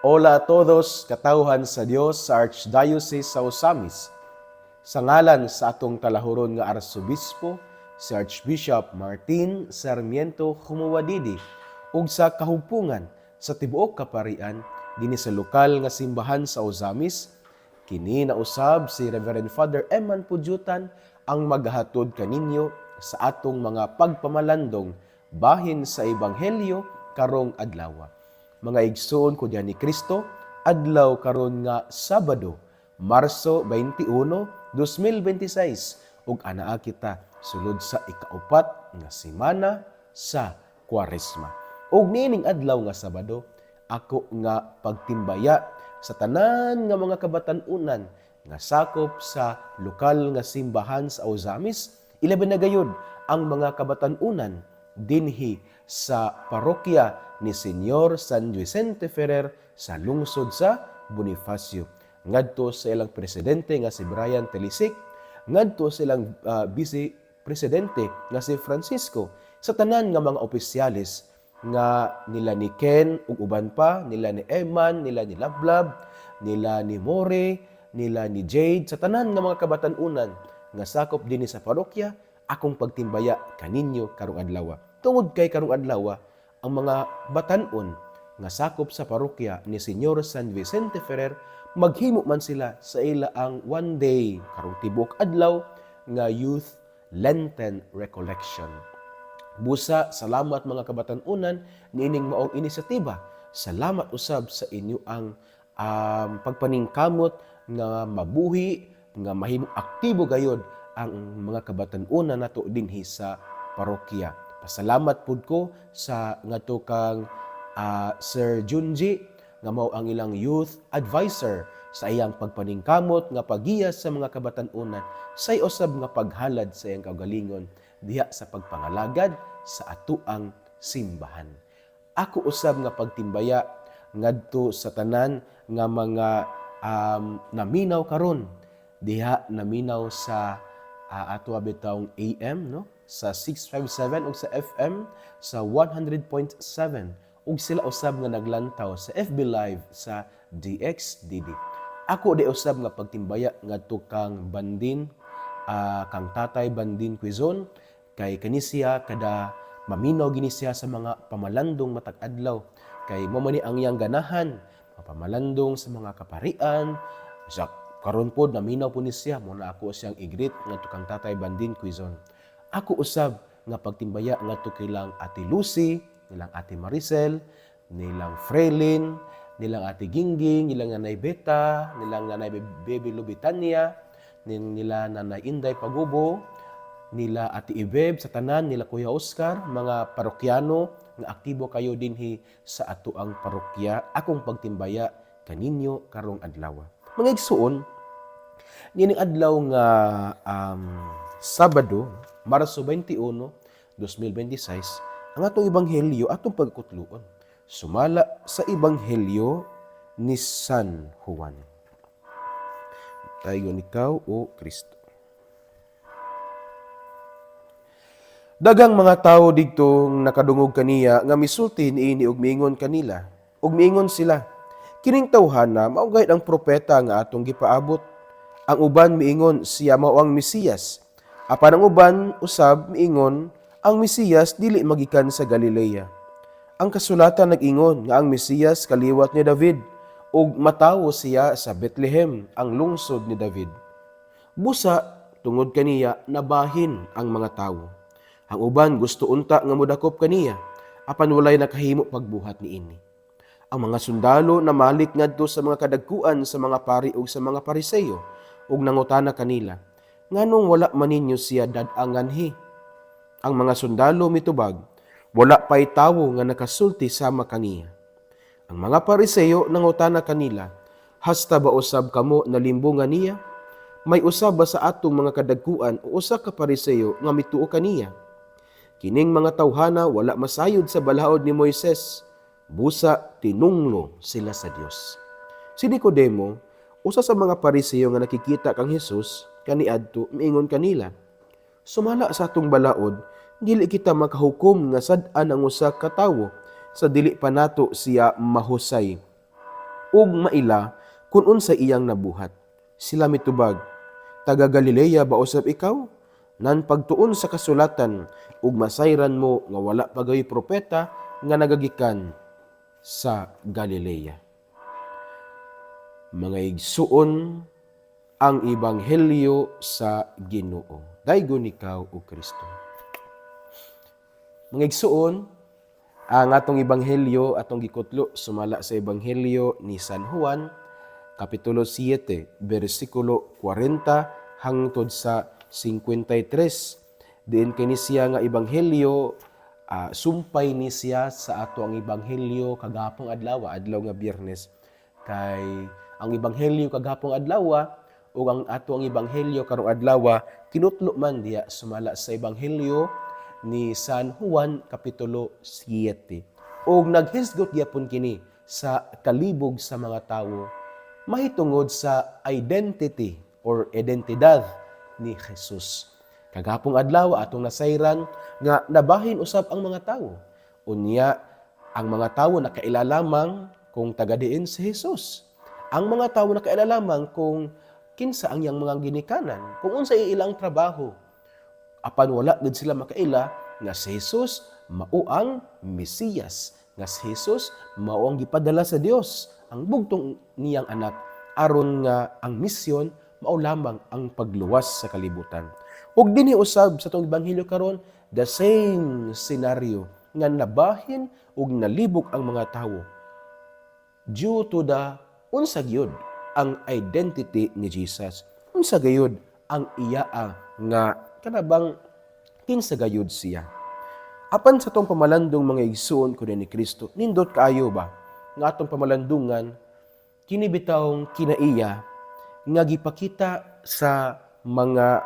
Hola a todos, katawhan sa Dios sa Archdiocese sa Osamis. Sa ngalan sa atong kalahuron nga Arsobispo, si Archbishop Martin Sarmiento Humuadidi, ug sa kahugpungan sa tibuok kaparian dinhi sa lokal nga simbahan sa Osamis, kini nausab si Reverend Father Eman Pudyutan ang maghatod kaninyo sa atong mga pagpamalandong bahin sa Ebanghelyo karong adlaw. Mga igsoon ko diyan ni Kristo, adlaw karon nga Sabado, Marso 21, 2026, ug anaa kita sulod sa ikaupat nga semana sa Kwaresma. Ug niining adlaw nga Sabado, ako nga pagtimbaya sa tanan nga mga kabatan-unan nga sakop sa lokal nga simbahan sa Osamis, ilabi na gayud ang mga kabatan-unan dinhi sa parokya ni Senyor San Vicente Ferrer sa lungsod sa Bonifacio. Ngadto sa ilang presidente nga si Brian Telisic, ngadto sa ilang vice presidente nga si Francisco, sa tanan nga mga opisyalis nga nila ni Ken ug uban pa, nila ni Eman, nila ni Lablab, nila ni More, nila ni Jade, sa tanan nga mga kabatan-unan nga sakop dinhi sa parokya, akong pagtimbaya kaninyo karong adlaw. Tungod kay karong adlaw, ang mga batan-on nga sakop sa parokya ni Senyor San Vicente Ferrer, maghimo man sila sa ila ang one day karong tibuok adlaw nga Youth Lenten Recollection. Busa, salamat mga kabatan-unan niining maong inisyatiba. Salamat usab sa inyo ang pagpaningkamot nga mabuhi, nga mahimong aktibo gayod ang mga kabatan-unan nato dinhi sa parokya. Pasalamat pud ko sa ngadto kang Sir Junji nga mao ang ilang youth advisor sa iyang pagpaningkamot nga pagiya sa mga kabatan-unan say usab nga paghalad sa iyang kaugalingon diha sa pagpangalagad sa atuang simbahan. Ako usab nga pagtimbaya ngadto sa tanan nga mga naminaw karon diha naminaw sa ato bitawng AM no, sa 657 ug sa FM sa 100.7 ug sila usab nga naglantaw sa FB Live sa DXDD. Ako di usab nga pagtimbaya ngadto kang Bandin, kang Tatay Bandin Quizon, kay kanisiya kada maminaw gini siya sa mga pamalandong matag adlaw, kay mo man ni ang iyang ganahan pamalandong sa mga kaparian. Sa karon pod naminaw po ni siya, muna ako siyang igreet ngadto kang Tatay Bandin Quizon. Ako usab nga pagtimbaya ngadto kilang Ate Lucy, nilang Ate Maricel, nilang Freilin, nilang Ate Gingging, nilang Nanay Beta, nilang Nanay Baby Lubitania, nila Nanay Inday Pagubo, nila Ate Ibeb, sa tanan nila Kuya Oscar, mga parokyano nga aktibo kayo dinhi sa atuang parokya. Akong pagtimbaya kaninyo karong adlaw. Mga igsuon, nining adlaw nga Sabado, Marso 21, 2026, ang atong ebanghelyo atong pagkutluon. Sumala sa ebanghelyo ni San Juan. Tayo ikaw, O Kristo. Dagang mga tao didto nakadungog kaniya nga misulti niini ug miingon kanila, ug miingon sila, kining tawhana mao gayud ang propeta nga atong gipaabot. Ang uban miingon siya mao ang Mesiyas. Apan ang uban usab miingon ang Mesiyas dili magikan sa Galilea. Ang kasulatan nag-ingon nga ang Mesiyas kaliwat ni David ug matawo siya sa Bethlehem, ang lungsod ni David. Busa tungod kaniya nabahin ang mga tawo. Ang uban gusto unta nga modakop kaniya, apan walay nakahimo pagbuhat niini. Ang mga sundalo namalik ngadto sa mga kadagkuan sa mga pari ug sa mga Pariseo ug nangutana kanila, nganong wala man ninyo siya dad-anganhi? Ang mga sundalo mitubag, wala pay tawo nga nakasulti sama kaniya. Ang mga Pariseo nangutana kanila, hasta ba usab kamo nalimbungan niya? May usab ba sa atong mga kadagkuan o usa ka Pariseo nga mituo kaniya? Kining mga tawhana wala masayod sa balaod ni Moises. Busa tinunglo sila sa Dios. Si Nicodemo, usa sa mga Pariseo nga nakikita kang Hesus, kaniadto miingon kanila, sumala sa atong balaod, dili kita makahukom nga sad-an ang usa ka tawo sa dili pa nato siya mahusay. ug maila kun unsa iyang nabuhat. Sila mitubag, taga Galilea ba usab ikaw? Nan pagtuon sa kasulatan ug masayran mo nga wala pagay propeta nga nagagikan sa Galilea. Mga igsuon ang ebanghelyo sa Ginoo. Daygon ikaw o Kristo. Mga igsuon, ang atong ebanghelyo atong gikutlo sumala sa ebanghelyo ni San Juan kapitulo 7 bersikulo 40 hangtod sa 53. Diin kini siya nga ebanghelyo sumpay ni siya sa ato ang ebanghelyo kagahapong adlaw nga Biyernes. Kay ang ebanghelyo kagahapong adlaw o ang ato ang ebanghelyo karong adlaw kinutlo man diya sumala sa ebanghelyo ni San Juan kapitulo 7. Og naghisgot gyapon kini sa kalibog sa mga tawo mahitungod sa identity or identidad ni Jesus. Kagahapong adlaw atong nasayran nga nabahin usab ang mga tawo. Unya ang mga tawo nakailalamang kung taga-diin si Jesus. Ang mga tawo nakailalamang kung kinsa ang iyang mga ginikanan, kung unsa ilang trabaho. Apan wala gid sila makaila nga si Jesus mao ang Mesiyas, nga si Jesus mao ang gipadala sa Dios, ang bugtong niyang anak aron nga ang misyon mao lamang ang pagluwas sa kalibutan. Ug dinhi usab sa tong ebanghelyo karon the same scenario nga nabahin ug nalibog ang mga tawo due to the unsa gyud ang identity ni Jesus. Unsa gayud ang iya nga kanabang kinsa gayud siya. Apan sa tong pamalandong mga igsoon kuno ni Kristo, nindot kaayo ba nga atong pamalandungan kini bitawng kinaiya nga gipakita sa mga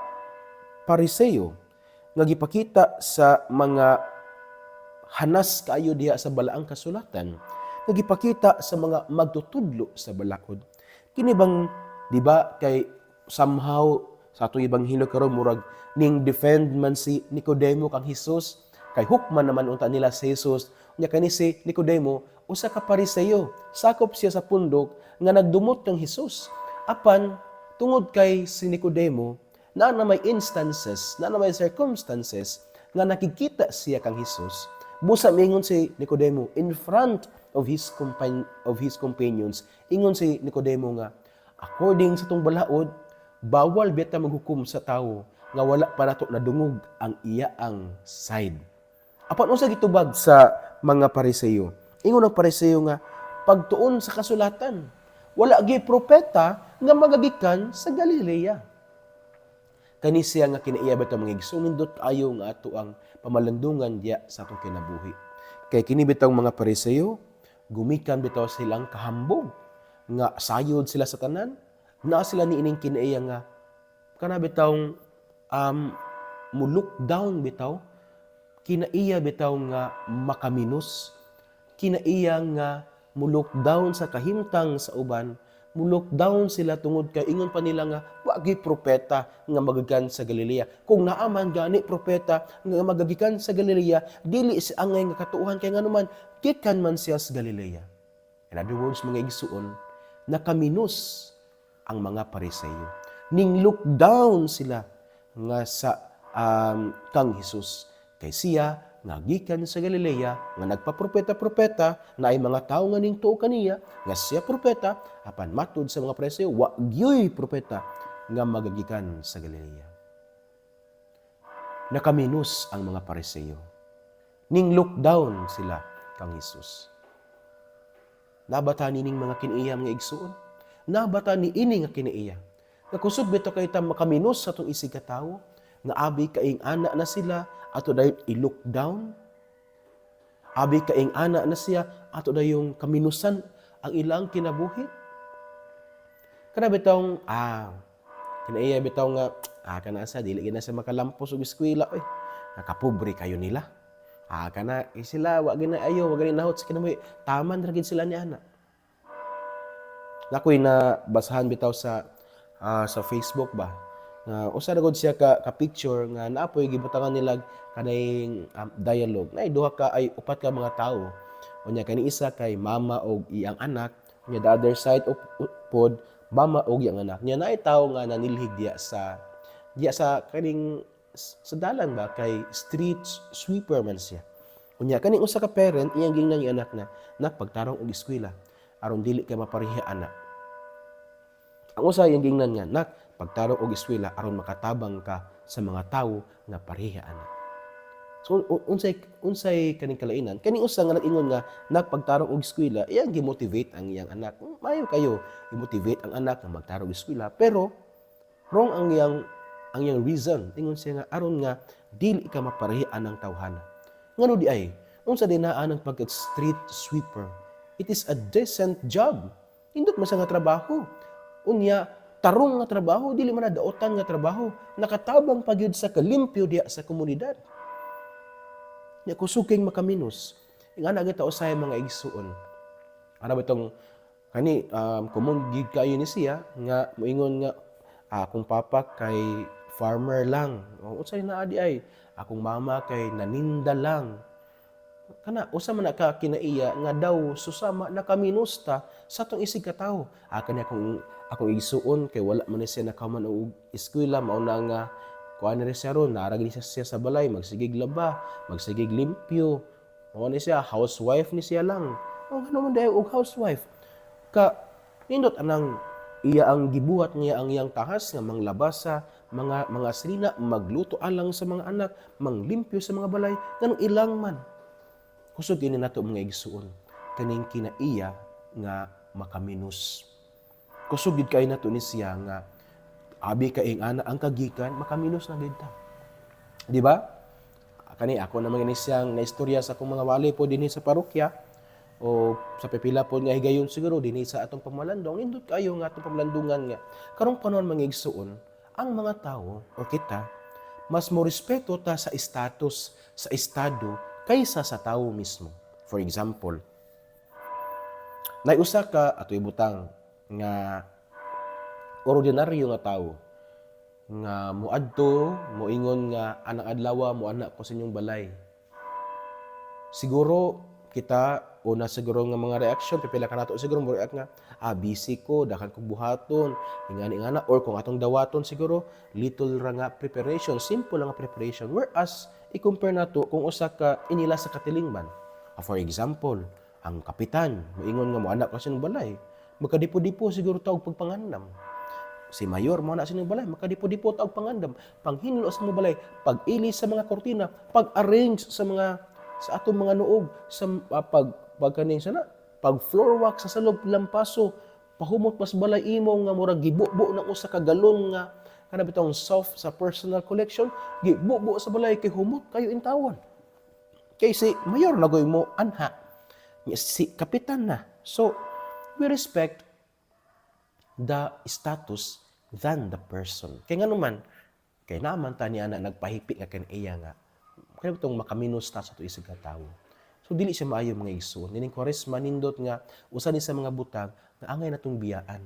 Pariseo, nga gipakita sa mga hanas kaayo diha sa balaang kasulatan, nga gipakita sa mga magtutudlo sa balaod. Kini bang, di ba, kay somehow sa atong ebanghelyo karon murag ning defend man si Nicodemo kang Hesus, kay hukman naman unta nila si Jesus. Nya kani si Nicodemo usa ka Pariseo, sakop siya sa pundok nga nagdumot kang Hesus. Apan tungod kay si Nicodemo na may instances, na may circumstances nga nakikita siya kang Hesus, busa mingon si Nicodemo in front of his companions, ingon si Nicodemo nga, according sa tong balaod, bawal beta maghukom sa tawo nga wala pa nato nadungog ang iyaang side. Apan unsa gitubag sa mga Pariseo? Ingon ang Pariseo nga, pagtuon sa kasulatan, wala gyud propeta nga magagikan sa Galilea. Kani siya nga kinaiya bitaw mga igsoon ayo nga ato ang pamalandungan diya sa atong kinabuhi. Kay kini bitaw mga Pariseo, gumikan bitaw silang kahambog nga sayod sila sa tanan, naa sila niining kinaiya nga kana bitawng mu-look down bitaw, kinaiya bitaw nga makaminos, kinaiya nga mu-look down sa kahimtang sa uban, mu-look down sila tungod kay ingon pa nila nga wa gyud propeta nga magagikan sa Galilea. Kung naa man gani propeta nga magagikan sa Galilea, dili si angay nga katuohan kay nganuman gikan man siya sa Galilea. In other words, mga igsuon, nakaminos ang mga Pariseo. Ning look down sila nga sa kang Hesus. Kay siya nga gikan sa Galilea nga nagpapropeta-propeta na ay mga tao nga ning tuo kaniya nga siya propeta apan matud sa mga Pariseo wa gyoy propeta nga magagikan sa Galilea. Nakaminos ang mga Pariseo. Ning look down sila kang Hesus. Nabata nining mga kinaiya mga igsuon. Nabata ni ini nga kinaiya. Nga kusog bito kay ta makaminos sa tong isig ka tawo nga abi kaing ana na sila ato dayon i-look down. Abi kaing ana na siya ato dayong kaminusan ang ilang kinabuhi. Kana bitong kinaiya bitaw nga kana sa dili gina sa makalampos og eskwela oy. Nakapobre kayo nila. Kana sila wa gina ayo wa gani nahot sa kinabuhi. Taman ra gid sila ni ana. Nakoy na basahan bitaw sa Facebook ba. Usa ra gud siya ka picture nga naapoy gibutangan nila kanayong dialogue. Nay duha ka ay upat ka mga tawo. Unya kani isa kay mama og iyang anak, Nya the other side of pod mama og yang anak. Nya naay tawo nga nanilhig diya sa kaning sa dalan ba kay street sweeper man siya. Unya kaning usa ka parent iyang gingnan yung anak na pagtarong og eskwela aron dili kay mapareha anak. Ang usa iyang gingnan nga pagtarong og eskwela aron makatabang ka sa mga tawo nga pareha anak. So unsay kaning kalainan? Kaning usa nga nag-ingon nga nagpagtarong og eskwela, iyang gi-motivate ang iyang anak. Maayo kayo i-motivate ang anak nga magtarong og eskwela, pero wrong ang iyang reason. Ingon siya nga aron nga dili ka maparehaan ng tawhana. Ngano di ay? Unsa dinaan ang pagka-street sweeper? It is a decent job. Indot man sa nga trabaho. Unya tarong nga trabaho, dili man na daotan nga trabaho. Nakatabang pagyud sa kalimpyo diya sa komunidad. Nya kusuking makaminos. Nga nagita usay mga igsuon. Ano ba itong kani common gig kayo ni siya nga moingon nga akong papa kay farmer lang. O unsay naa di ay akong mama kay naninda lang. Kana usa man ka kinaiya nga daw susama nakaminusta sa atong isig ka tawo. Kani akong igsuon kay wala man ni siya nakaman og eskwela mao na nga kuan ni siya ron, naragli siya sa balay, magsigig laba, magsigig limpyo. Mao ni siya, housewife ni siya lang. O ano man dayo og housewife. Ka nindot anang iya ang gibuhat niya ang iyang tahas nga manglabas sa mga sirina, magluto alang sa mga anak, manglimpyo sa mga balay, nganong ilang man. Kusog ini nato mga igsuon, kaning kinaiya nga makaminos. Kusog gid kay nato ni siya nga abi ka ing ana ang kagikan makaminos na gid ta. Di ba? Kani ako naman ni siyang naistorya sa akong mga wali po dinhi sa parokya o sa pipila po nga higayon siguro dinhi sa atong pamalandong indot kayo nga atong pamalandungan nga karong panahon mga igsuon ang mga tawo o kita mas mo respeto ta sa status sa estado kaysa sa tawo mismo. For example, usa ka ato ibutang nga ordinaryo nga tawo nga moadto moingon nga anang adlaw mo anak ko sa inyong balay. Siguro kita una siguro nga mga reaction pipila ka nato siguro mo react nga busy ko dakan kog buhaton ingani nga na or kung atong dawaton siguro little ra nga preparation, simple lang nga preparation, whereas i-compare nato kung usa ka inila sa katilingban. For example, ang kapitan moingon nga mo anak ko sa inyong balay, magkadipo-dipo siguro taog pagpangandam. Si mayor mo na sa inyong balay, makadipo-dipo taog pangandam, panghinlo sa inyong balay, pag-ilis sa mga kortina, pag-arrange sa atong mga nuog, sa pag floor wax sa salog lampaso, pahumot mas balay imo nga murag gibubo ng usa ka galon nga kana bitong soft sa personal collection, gibubo sa balay kay humot kayo intawon. Kay si mayor nagoy mo anha, si kapitan na. So, we respect the status than the person. Kaya nga naman, kay naman ta niya na nagpahipit nga kaniya nga, kaya itong makaminos ta sa ito isig ka tao. So, dili siya maayo mga igsoon. Nining Kwaresma nindot nga, usa ni sa mga butang, nga angay natong biyaan,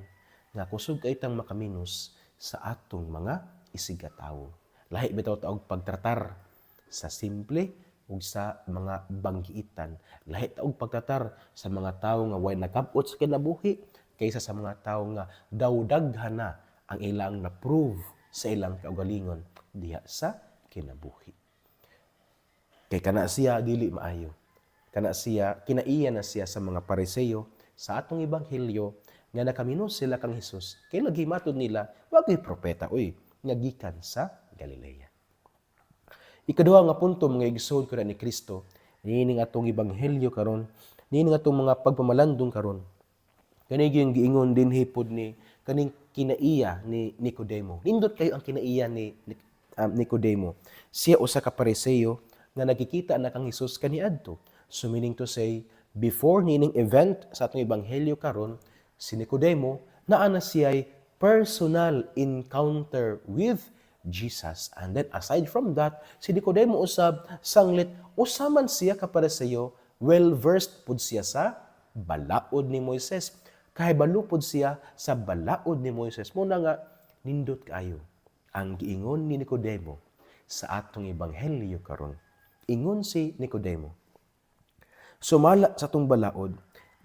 nga kusog ka itang makaminos sa atong mga isig ka tao. Lahi bitaw taog pagtratar sa simple ug sa mga banggiitan. Lahi taog pagtratar sa mga tao nga way nakabot sa kinabuhi, kaysa sa mga tao nga daw daghan na ang ilang na-prove sa ilang kaugalingon diha sa kinabuhi. Kay kana siya dili maayo. Kana siya kinaiya na siya sa mga Pariseo sa atong ebanghelyo nga nakaminos sila kang Hesus. Kay lagi matud nila wagay propeta nga gikan sa Galilea. Ikaduha nga punto mga igsoon ko ni Kristo, nining atong ebanghelyo karon, nining atong mga pagpamalandong karon. Kani yung giingon din hipod ni kaning kinaiya ni Nicodemo. Nindot kayo ang kinaiya ni Nicodemo. Siya usa ka Pariseo nga nakikita na kang Hesus kaniadto. So meaning to say, before nining event sa atong ebanghelyo karon, si Nicodemo naa na siya personal encounter with Jesus. And then aside from that, si Nicodemo usab sanglit usaman siya ka Pariseo, well-versed pud siya sa balaod ni Moises. Kahibalo pod siya sa balaod ni Moises. Muna nga, nindot kayo ang giingon ni Nicodemo sa atong ebanghelyo karon. Ingon si Nicodemo, sumala sa atong balaod,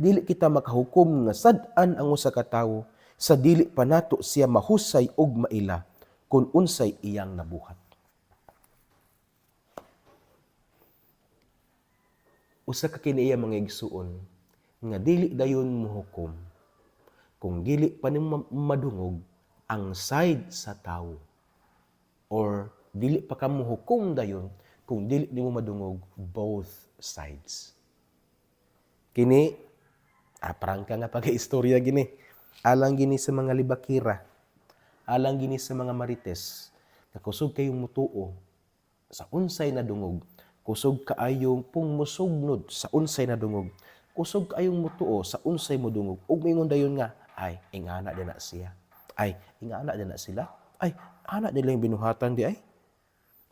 dili kita makahukom nga sad-an ang usa ka tawo sa dili pa nato siya mahusay og maila kung unsay iyang nabuhat. Usa ka kini iya mga igsuon nga dili dayon mohukom kung dili pa nimo madungog ang side sa tawo, or dili pa ka mohukom dayon kung dili nimo madungog both sides. Kini parang ka nga pag-istorya gini. Alang gini sa mga libakira, alang gini sa mga marites, nakusog kayong mutuo sa unsay na dungog, kusog kaayong pumusugnod sa unsay na dungog, kusog kaayong mutuo sa unsay mo dungog, ug mingon dayon nga, ay, ingana din na siya. Ay, ingana din na sila. Ay, ana nila yung binuhatan di ay.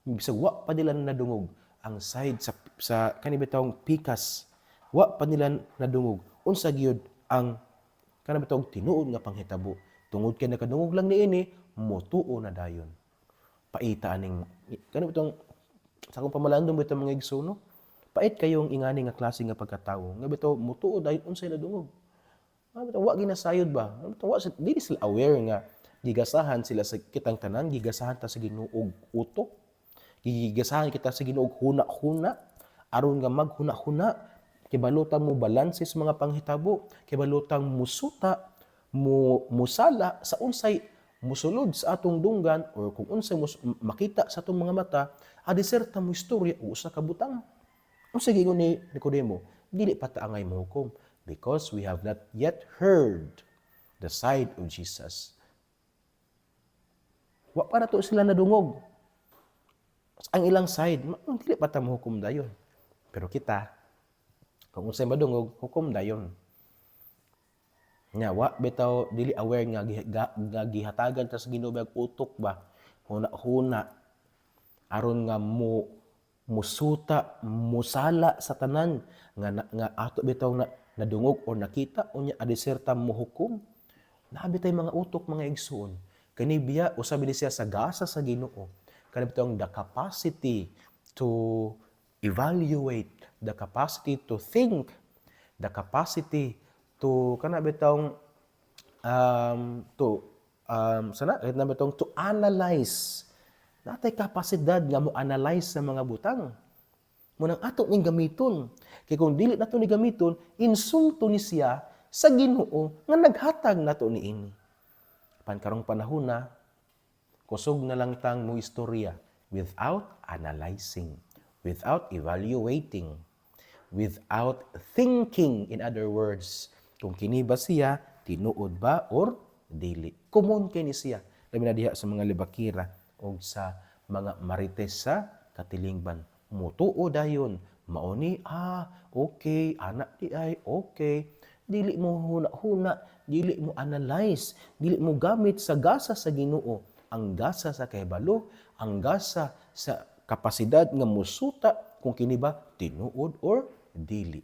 Bisag wa pa nila nadungog ang side sa kanibitawng pikas. Wa pa nila nadungog. Unsa gyud ang kanibitawng tinuod nga panghitabo. Tungod kay nakadungog lang niini, motuo na dayon. Paita aning kanibitawng sa akong pamalandong bitaw mga igsoon, pait kayong ingani nga klase nga pagkatawo. Nga bitaw motuo dayon unsay nadungog. Bitaw wa ginasayod ba? Bitaw wa dili sila aware nga gigasahan sila sa kitang tanan, gigasahan ta sa Ginoo og utok. Gigasahan kita sa Ginoo og huna-huna aron nga maghuna-huna. Kibalutang mo balanse sa mga panghitabo, kibalutang musuta, musala sa unsay musulod sa atong dunggan, or kung unsay makita sa atong mga mata, adiserta mo istorya o usa ka butang. Unsa gingon ni Nicodemo? Dili pa ta angay mohukom because we have not yet heard the side of Jesus. Wa pa na to sila nadungog. Ang ilang side, dili pa ta mohukom dayon. Pero kita, kung unsay madungog, hukom dayon. Nya wa bitaw dili aware nga gihatagan ta sa Ginoo og utok ba, huna-huna aron nga musuta, musala sa tanan nga ato bitaw na nadungog o nakita unya adiserta mohukom. Nabi tay mga utok mga igsoon. Kani biya usabi ni siya sa gasa sa Ginoo. Kani bitaw the capacity to evaluate, the capacity to think, the capacity to to analyze. Natay kapasidad nga mo analyze sa mga butang. Munang ato ning gamiton. Kay kung dili nato ni gamiton, insulto ni siya sa Ginoo nga naghatag nato niini. Pankarong panahon na kusog na lang tang mo istorya without analyzing, without evaluating, without thinking, in other words, kung kini ba siya, tinuod ba or dili. Common kini siya. Labi na diha sa mga libakira o sa mga marites sa katilingban. Mutuo dayon. Mauni, okay, anak di ay, okay. Dili mo huna-huna, dili mo analyze, dili mo gamit sa gasa sa Ginoo. Ang gasa sa kahibalo, ang gasa sa kapasidad nga musuta kung kini ba tinuod or dili.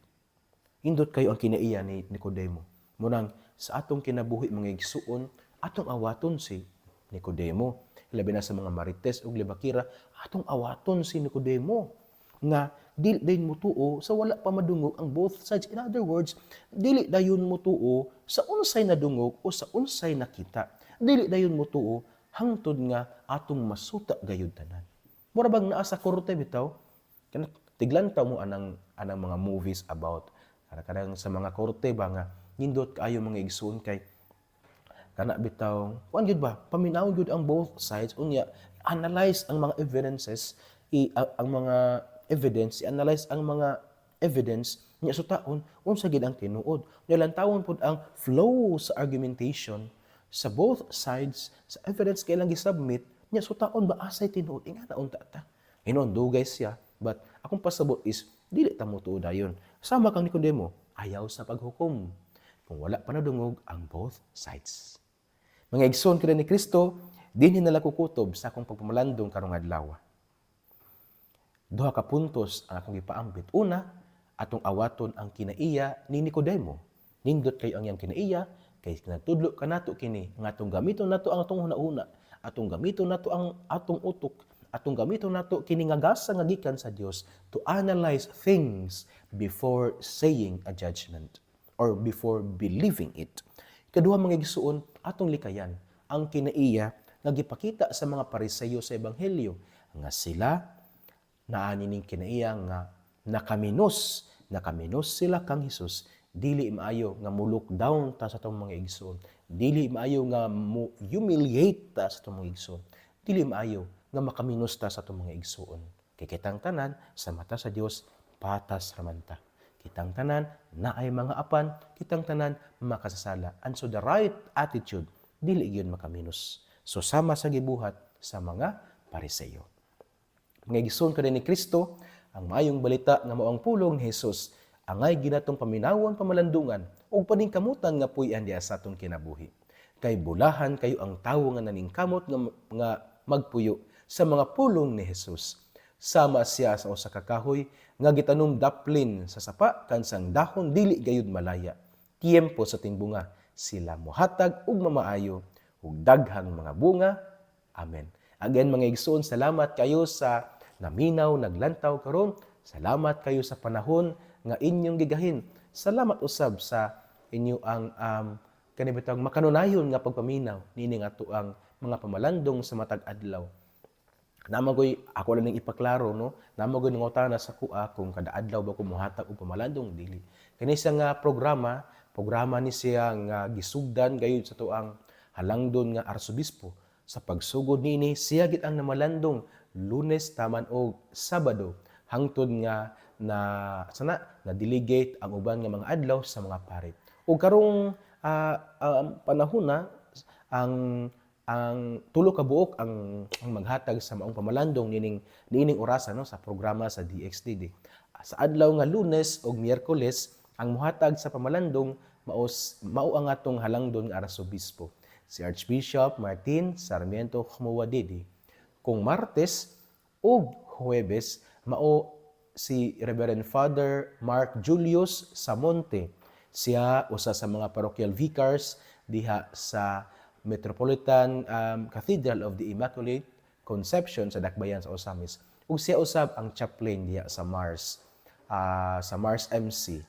Indot kayo ang kinaiya ni Nicodemo. Munang sa atong kinabuhi mga igsuon, atong awaton si Nicodemo. Labi na sa mga marites ug libakira, atong awaton si Nicodemo nga dili dayon mutuo sa wala pa madungog ang both sides. In other words, dili dayon mutuo sa unsay nadungog o sa unsay nakita. Dili dayon mutuo hangtod nga atong masuta gayud tanan. Mura bang naa sa korte bitaw? Tiglantaw mo anang mga movies about kadang sa mga korte ba nga nindot kaayo mga igsoon kay kana bitaw kuan gyud ba paminaw gyud ang both sides unya analyze ang mga evidences ang mga evidence analyze ang mga evidence nya sutaon unsa gid ang tinuod nya lantawon pud ang flow sa argumentation sa both sides sa evidence kay lang gi-submit nya sutaon ba asay tinuod ingana unta ta inon dugay siya. But akong pasabot is dili ta motuo dayon. Sama kang Nicodemo, ayaw sa paghukom kung wala pa nadungog ang both sides. Mga igsoon kada ni Kristo, dinhi nala kukutob sa akong pagpamalandong karong adlaw. Duha ka puntos ang akong gipaambit. Una, atong awaton ang kinaiya ni Nicodemo. Nindot kayo ang iyang kinaiya kay natudlo kanato kini nga atong gamiton nato ang atong hunahuna, atong gamiton nato ang atong utok, atong gamiton nato kini nga gasa nga gikan sa Dios to analyze things before saying a judgment. or before believing it. Ikaduha mga igsuon, atong likayan ang kinaiya nga gipakita sa mga Pariseyo sa ebanghelyo nga sila naani ning kinaiya nga nakaminos sila kang Hesus. Dili maayo nga mulok down ta sa atong mga igsoon. Dili maayo nga humiliate ta sa atong mga igsoon. Dili maayo nga makaminos ta sa atong mga igsoon. Kay kitang tanan sa mata sa Dios patas raman ta. Kitang tanan naay mga apan, kitang tanan makasasala. And so the right attitude dili gyud makaminos. So sama sa gibuhat sa mga Pariseyo. Mga igsoon kada ni Kristo, ang maayong balita nga mao ang pulong ni Hesus angay ginatong paminawon pamalandungan ug paningkamutan nga puy-an diha sa atong kinabuhi. Kay bulahan kayo ang tawo nga naningkamot nga magpuyo sa mga pulong ni Hesus. Sama siya sa usa ka kahoy nga gitanom daplin sa sapa kansang dahon dili gayud malaya. Tiempo sa tingbunga sila mohatag og mamaayo ug daghang mga bunga. Amen. Again mga igsoon, salamat kayo sa naminaw, naglantaw karon. Salamat kayo sa panahon nga inyong gigahin. Salamat usab sa inyo ang kanibitang makanunayon nga pagpaminaw nining ato ang mga pamalandong sa matag adlaw. Namagoy ako lang ning ipaklaro no. Namagoy nangutana sa kuha kung kada adlaw ba ko mohatag og pamalandong dili. Kani siya nga programa ni siya nga gisugdan gayud sa tuang halangdon nga arsobispo. Sa pagsugod niini siya gid ang namalandong Lunes taman og Sabado hangtod nga na delegate ang uban nga mga adlaw sa mga pari. Ug karong panahon na ang tulo ka buok ang maghatag sa maong pamalandong nining orasa no sa programa sa DXDD. Sa adlaw nga Lunes ug Miyerkules ang mohatag sa pamalandong mao ang atong halangdon nga arsobispo si Archbishop Martin Sarmiento Khumuwadidi. Kung Martes ug Huwebes mao si Reverend Father Mark Julius Samonte. Siya usa sa mga parochial vicars diha sa Metropolitan Cathedral of the Immaculate Conception sa Dakbayan sa Osamis. Ug siya usab ang chaplain diha sa Mars MC.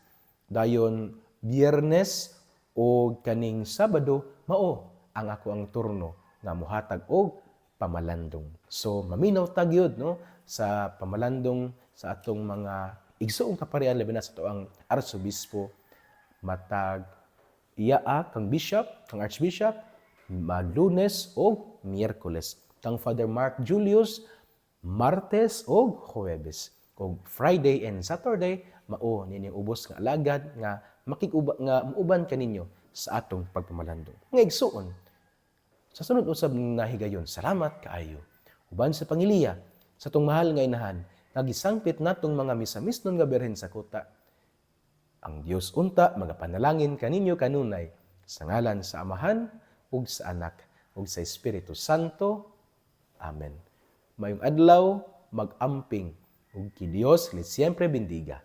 Dayon Biyernes o kaning Sabado mao ang ako ang turno nga mohatag og pamalandong. So maminaw tag yun no sa pamalandong sa atong mga igsoong kaparian labi na sa tuang arsobispo matag kang bishop, kang archbishop Lunes o Miyerkules. Kang Father Mark Julius Martes o Huwebes. Kung Friday and Saturday mao nini ubos nga alagad nga nga muuban kaninyo sa atong pagpamalandong. Nga igsuon sa sunod usab nahigayon, salamat kaayo. Uban sa pangiliya, sa tong mahal nga inahan, nagisangpit natong mga misamisnon nga berhen sa kuta. Ang Dios unta, magapanalangin kaninyo kanunay, sa ngalan sa Amahan, ug sa Anak, ug sa Espiritu Santo. Amen. Mayong adlaw, mag-amping, ug ki Dios li siempre bendiga.